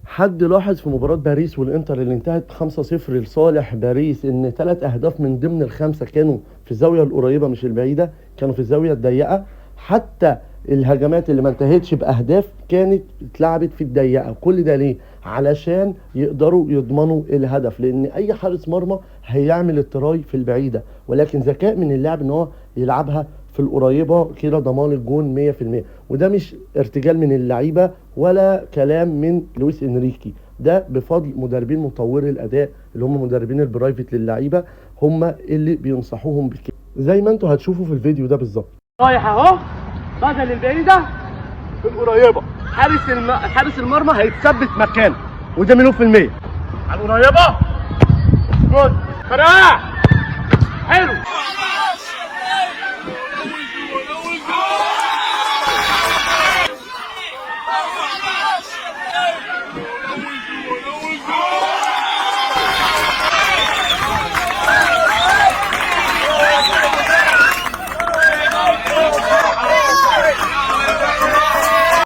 حد لاحظ في مباراة باريس والانتر اللي انتهت 5-0 لصالح باريس ان 3 اهداف من ضمن ال5 كانوا في الزاوية القريبة مش البعيدة، كانوا في الزاوية الضيقة. حتى الهجمات اللي ما انتهتش باهداف كانت اتلعبت في الضيقة. كل ده ليه؟ علشان يقدروا يضمنوا الهدف، لان اي حارس مرمى هيعمل التراي في البعيدة، ولكن ذكاء من اللاعب ان هو يلعبها في القريبه كده ضمان الجون 100%. وده مش ارتجال من اللعيبه ولا كلام من لويس انريكي، ده بفضل مدربين مطوري الاداء اللي هم مدربين البرايفت للعيبه، هم اللي بينصحوهم بكده زي ما انتوا هتشوفوا في الفيديو ده بالظبط. رايح اهو بدل البعيده في القريبه، حارس المرمى هيتثبت مكانه، وده مليون في الميه. على القريبه جول فرقع حلو.